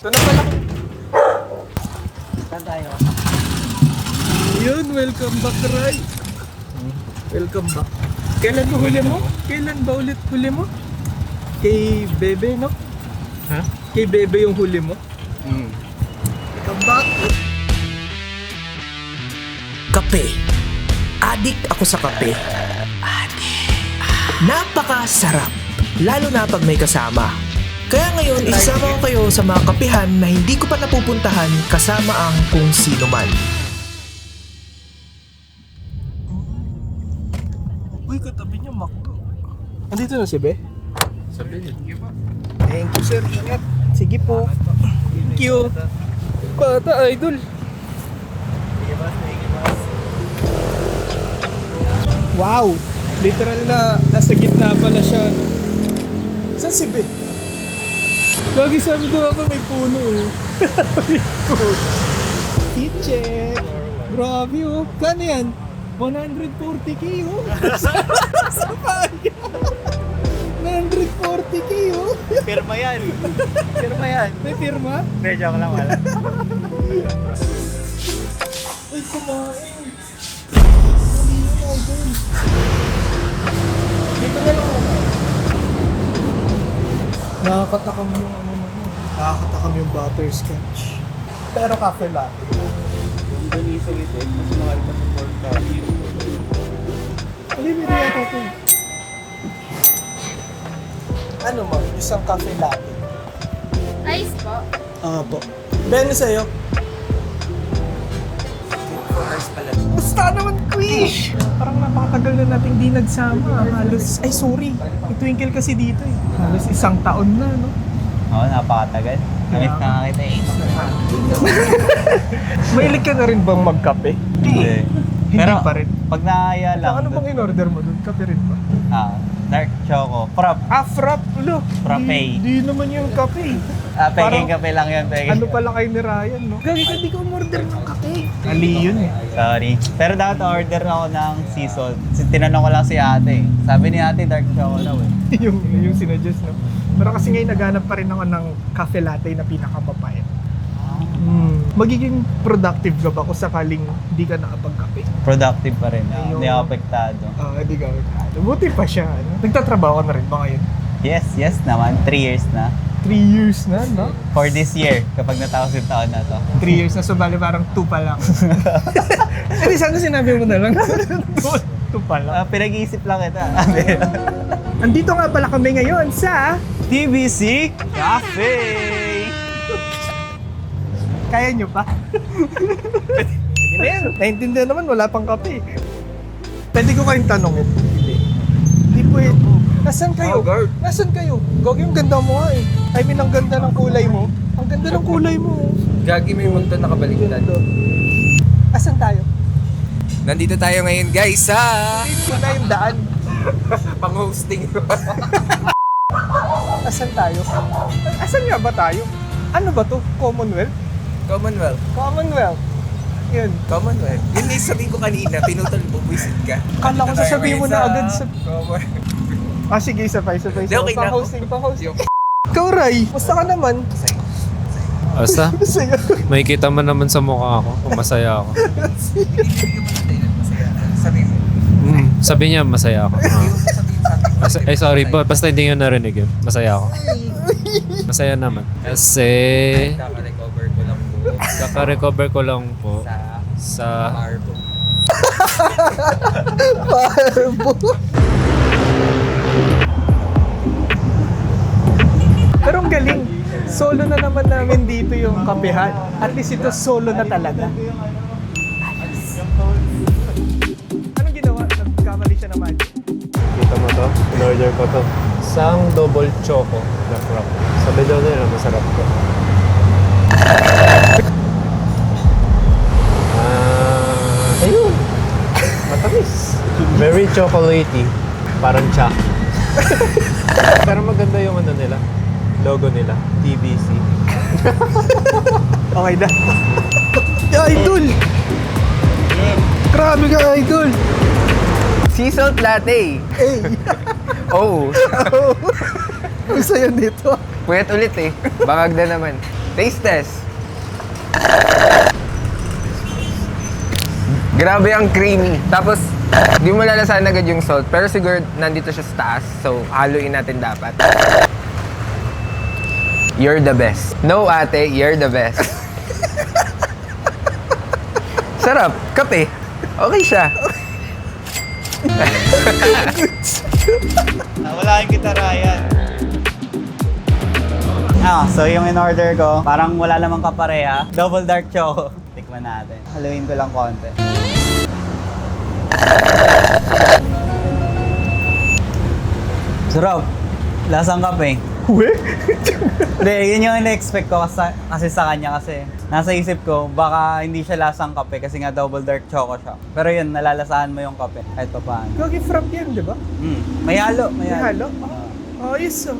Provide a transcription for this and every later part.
Ito na pala. Saan tayo? Yun, welcome back, Ray. Welcome back. Kailan ba huli mo? Kailan ba ulit huli mo? Kay Bebe, no? Ha? Kay Bebe yung huli mo? Welcome back. Kape. Adik ako sa kape. Napakasarap. Lalo na pag may kasama. Kaya ngayon, isasama ko kayo sa mga kapihan na hindi ko pa napupuntahan kasama ang kung sino man. Uy, katabi niya, Makdo. Andito na si Be? Sabi niyo. Thank you, sir. Ingat. Sige po. Thank you. Bata, idol. Wow! Literal na nasa gitna pala siya. Saan si Be? Lagi sabi ko ako may puno. Heat check. Grabe oh. Kano yan? 140k oh. Sa bagay. 140k oh. Pirma yan. Pirma yan. May firma? Hindi, joke lang wala. Ay, kumain. Dito na lang ako. Nakakatakam yung ano naman. Nakakatakam yung butterscotch. Pero cafe latte. Yung ganito ito, mas mahal pa sa pork belly. Alibiri yata ito. Ano mo? Isang cafe latte. Ice po. Po. Ben, sa'yo? Basta naman, Quish! Parang napakatagal na nating di nagsama. Halos, ay sorry. Itwinkle kasi dito eh. Halos isang taon na, no? Oo, napakatagal. Namit na kita eh. Mahilig ka na rin bang magkape? Hindi. Hindi Pero pa rin. pag naaya lang. Ano bang in-order mo doon? Kape rin ba? Dark choco. Prop. Frap! Ulo! Frappe. Di naman yung kape. Peking kape lang yun, peking. Ano pala kayo ni Ryan, no? Gagi ka, di ka umorder ng kape. Ali yun eh. Sorry. Pero dapat order ako ng sea salt. Tinanong ko lang si ate. Sabi ni ate, dark choco daw eh. yung sinuggest, no? Pero kasi ngayon naghanap pa rin ako ng cafe latte na pinakamabait. Magiging productive ka ba kung sakaling hindi ka nakapagkape? Productive pa rin. Ayun. Hindi ako apektado. Hindi ka. Buti pa siya. Ano? Nagtatrabaho ka na rin ba ngayon? Yes naman. 3 years na. 3 years na, no? For this year, kapag natapos yung taon na to. 3 years na, so bali parang 2 pa lang. Hindi, sana sinabi mo na lang. 2 pa lang. Pinag-iisip lang kita. Andito nga pala kami ngayon sa... TBC Cafe! Kaya nyo pa? Hindi na yan. Naintindihan naman, wala pang kape. Pwede ko kayong tanongin. Hindi pwede. Nasaan kayo? Nasaan kayo? Gagi, yung ganda mo nga eh. I mean, ang ganda ng kulay mo. Ang ganda ng kulay mo. Gagi mo yung mundo nakabaliktad. Asan tayo? Nandito tayo ngayon guys sa Ito na yung daan. pang-hosting. Asan tayo? Asan nga ba tayo? Ano ba to? Commonwealth? Commonwealth. Commonwealth. Yun. Commonwealth. Yun yung sabihin ko kanina, pinutol mo, buisit ka. Kala ko Nandito tayo sasabihin mo ngayon na agad sa... Commonwealth. Sige, sabay. Hindi, okay na ako. Pang-hosting. Yung- Ikaw, Ray. Musta ka naman? Basta, Masaya. may kita man naman sa mukha ako kung masaya ako. Sabihin mo. Sabi niya, masaya ako. Sorry, basta hindi nyo narinig yun. Masaya ako. Masaya naman. Kasi, Kaka-recover ko lang po kaka-recover ko lang po sa sa... Arbo. Parbo. Pero ang galing. Solo na naman namin dito yung kapehan. At least ito solo na talaga. Anong ginawa? Nagkamali siya naman. Kita mo to? In-order ko to. Isang double choco na frap. Sabi daw nila, masarap to. Ayun! Matamis. Very chocolatey. Parang cha. Pero maganda yung ano nila. Logo nila. TBC. Okay na. Idol! Grabe ka, Idol! Sea salt latte. Hey! Oh, Ang saya nito. puyat ulit eh. Bangag na naman. Taste test. Grabe ang creamy. Tapos, di mo lalasahan agad yung salt. Pero siguro nandito siya sa taas. So, haluin natin dapat. You're the best. No, ate, you're the best. Sarap. Kape. Okay siya. Wala kang gitara yan. So yung in-order ko, parang wala namang kapareha. Double dark choco. Tikman natin. Haluin ko lang konti. Sarap. Lasang kape. Hindi, yun yung in-expect ko kasi sa kanya kasi nasa isip ko, baka hindi siya lasang kape kasi nga double dark choco siya. Pero yun, nalalasahan mo yung kape. Kahit pa paano. Gagi frap yan, di ba? May halo, may May halo. halo? Oh, yes.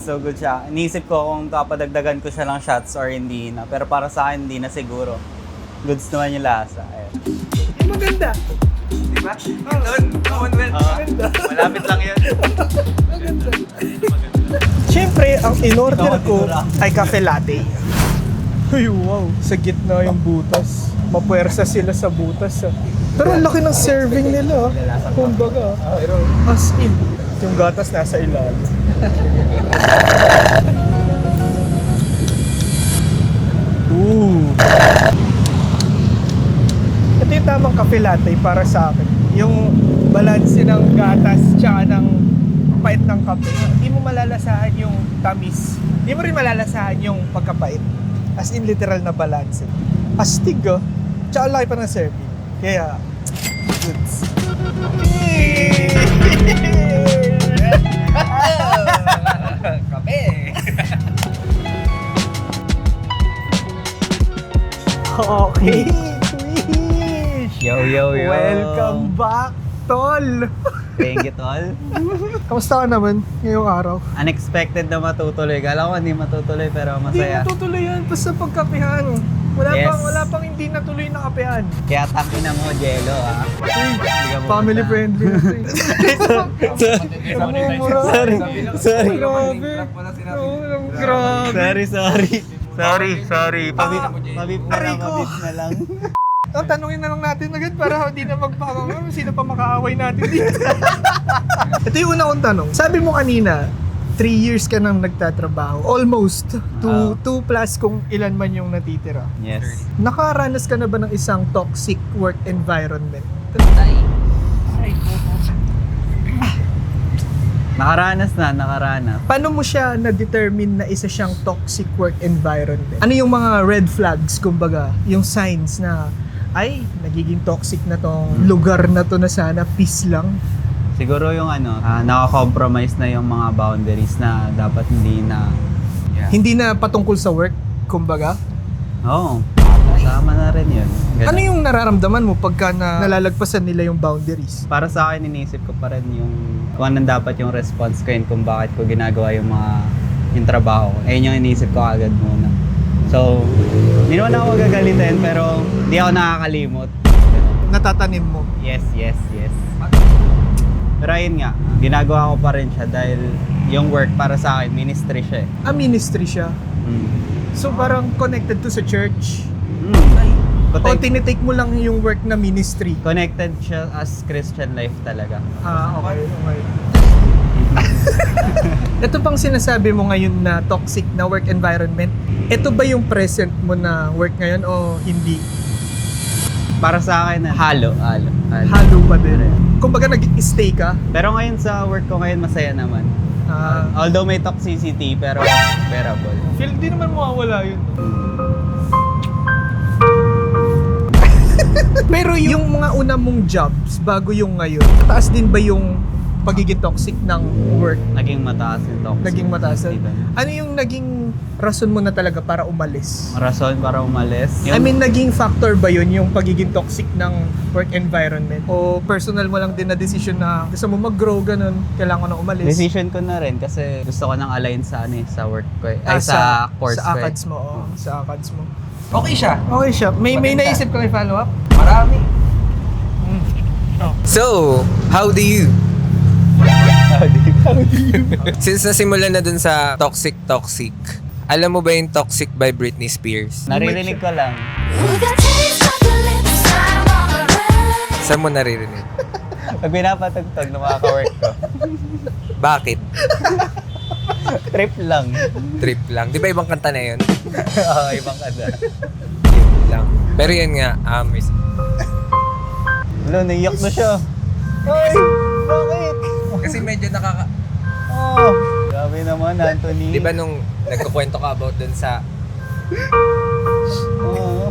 So good siya. Iniisip ko kung kapadagdagan ko siya ng shots or hindi na. Pero para sa akin, hindi na siguro. Goods naman yung lasa. Ayun. Yung maganda. Diba? Doon, Commonwealth. Malapit lang yun. Siyempre, ang in-order ko ay cafe latte. Ay, wow. Sa gitna yung butas. Mapuwersa sila sa butas. Pero ang laki ng serving nila. Kumbaga. As in. Yung gatas nasa ilalim. Ooh. Ito yung tamang cafe latte para sa akin. Yung balanse ng gatas tsaka ng pait ng kape. Hindi mo malalasahan yung tamis. Hindi mo rin malalasahan yung pagkapait. As in literal na balanse. Astig oh. Tsaka laki pa ng serving. Kaya, goods. Kape. Okay, Twish! Yo. Welcome back, tol! Thank you, tol. Kamusta ka naman ngayong araw? Unexpected na matutuloy. Kala ko hindi matutuloy pero Hindi masaya. matutuloy yan basta pagkapehan. Wala Yes. wala pang hindi natuloy na kapehan. Kaya takin na mo, Jello, ah. Family friendly. Sorry. Grabe. Sorry. Pabip Rico. na lang. Oh, tanungin na lang natin agad para hindi na magpakang sino pa makaaway natin dito. Ito yung una kong tanong. Sabi mo kanina, 3 years ka nang nagtatrabaho. Almost. 2 plus kung ilan man yung natitira. Yes. Nakaranas ka na ba ng isang toxic work environment? Nakaranas. Paano mo siya na-determine na isa siyang toxic work environment? Ano yung mga red flags, kumbaga, yung signs na ay, nagiging toxic na tong lugar na to na sana peace lang? Siguro yung naka-compromise na yung mga boundaries na dapat hindi na... Hindi na patungkol sa work, kumbaga? Oo. Kasama na rin yun. Ganun. Ano yung nararamdaman mo pagka nalalagpasan nila yung boundaries? Para sa akin, inisip ko pa rin yung kung anong dapat yung response ko yun kung bakit ko ginagawa yung trabaho ko. Ayun yung inisip ko agad muna. So, hindi naman ako magagalitin pero hindi ako nakakalimot. Natatanim mo? Yes. Pero ayun nga, ginagawa ko pa rin siya dahil yung work para sa akin, ministry siya eh. Ministry siya. So parang connected to sa church? O tinitake mo lang yung work na ministry? Connected siya as Christian life talaga. Okay. Ito bang sinasabi mo ngayon na toxic na work environment? Ito ba yung present mo na work ngayon o hindi? Para sa akin, halo. Halo pa din. Kumbaga nag-stay ka? Pero ngayon sa work ko ngayon, masaya naman. Although may toxicity, pero bearable. Feel di naman mawawala yun. Pero yung mga una mong jobs bago yung ngayon, taas din ba yung pagiging toxic ng work? Naging mataas yung toxic. Naging mataas. Diba? Ano yung naging rason mo na talaga para umalis? Rason para umalis? I mean, naging factor ba yun yung pagiging toxic ng work environment? O personal mo lang din na decision na gusto mo mag-grow, ganun, kailangan ko na umalis? Decision ko na rin kasi gusto ko nang align sa sa work ko eh. Ay, sa course sa ko eh. ACADS mo. Sa ACADS mo. Okay siya. Okay siya. May Maganda. naisip ka may follow up? Marami. So, how do you? Since nasimulan na dun sa toxic, Alam mo ba yung Toxic by Britney Spears? Naririnig ko lang. Saan mo naririnig? Pag pinapatugtog ng mga ka-work ko. Bakit? Trip lang. Trip lang. Di ba ibang kanta na yun? Oo, ibang kada. Yun lang. Pero yun nga, Wala, naiyak na siya. Ay, bakit? kasi medyo nakaka... Oh, grabe naman, Anthony. Di ba nung nagkukwento ka about dun sa Oo.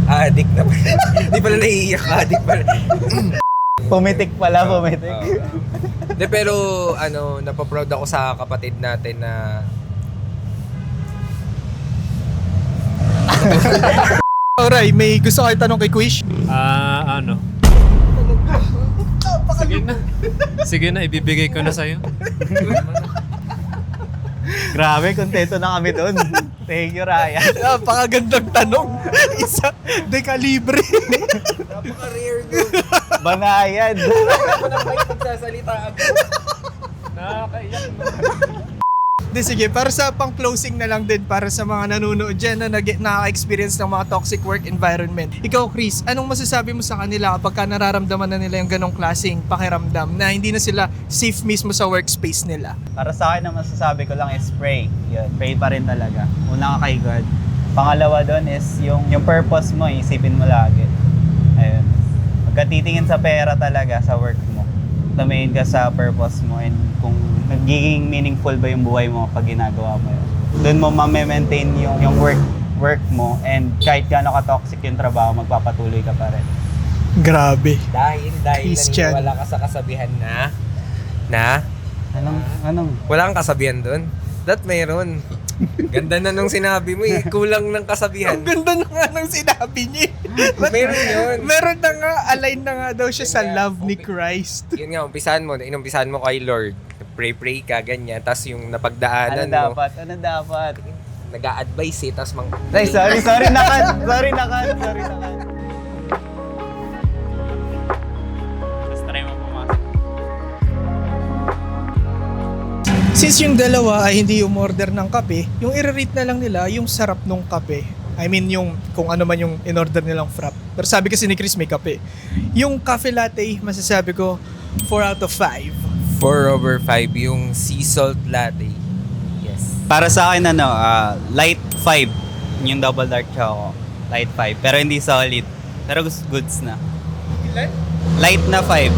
addict na pala. Di pala naiiyak, addict pala. Pumitik pala, pumitik. De, pero napaproud ako sa kapatid natin na Alright, may gusto kayo tanong kay Quish? Ano? Sige na. Sige na, ibibigay ko na sa'yo. Grabe, kontento na kami doon. Thank you, Ryan. Napakagandang tanong. Isa, dekalibre. napaka-rare doon. Banayan. Ako na may magsasalita ako. Nakakaiyak mo. Di sige, para sa pang-closing na lang din para sa mga nanonood dyan na nakaka-experience ng mga toxic work environment. Ikaw, Chris, anong masasabi mo sa kanila kapag ka nararamdaman na nila yung ganong klaseng pakiramdam na hindi na sila safe mismo sa workspace nila? Para sa akin, ang masasabi ko lang is pray. Yun, pray pa rin talaga. Una ka kay God. Pangalawa doon is yung purpose mo, isipin mo lagi. Ayun. Pagka titingin sa pera talaga, sa work mo, tumayin ka sa purpose mo and kung nagiging meaningful ba yung buhay mo pag ginagawa mo yun. Doon mo ma-maintain yung work mo and kahit gaano ka-toxic yung trabaho, magpapatuloy ka pa rin. Grabe. Dahil Christian. naniniwala ka sa kasabihan na Anong? wala kang kasabihan doon. That mayroon. Ganda na nung sinabi mo eh. Kulang ng kasabihan. Ang ganda na nga ng sinabi niya. Meron yun. Meron na nga, align na nga daw siya sa Yun nga, love ni okay. Christ. Yun nga, inumpisahan mo kay Lord. Pray ka, ganyan. Tapos yung napagdaanan mo, Ano dapat? nag-a-advise eh. Tapos Ay, sorry nakan. Sorry nakan. Just try mo pumasok. Since yung dalawa ay hindi umorder ng kape, yung i-rate na lang nila yung sarap ng kape. I mean, yung kung ano man yung in-order nilang frap. Pero sabi kasi ni Chris may kape. Yung cafe latte, masasabi ko 4 out of 5. 4/5 yung sea salt latte. Yes. Para sa akin, light 5. Yung double dark choco. Light 5. Pero hindi solid. Pero goods na. Ilan? Light na 5.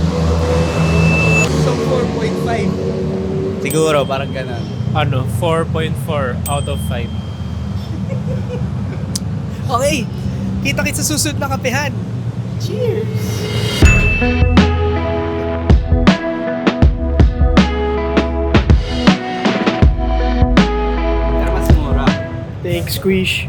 So 4.5. Siguro, parang ganun. 4.4 out of 5. Okay, kita-kits sa susunod na kapehan. Cheers! Pero mas mura. Thanks, Squish.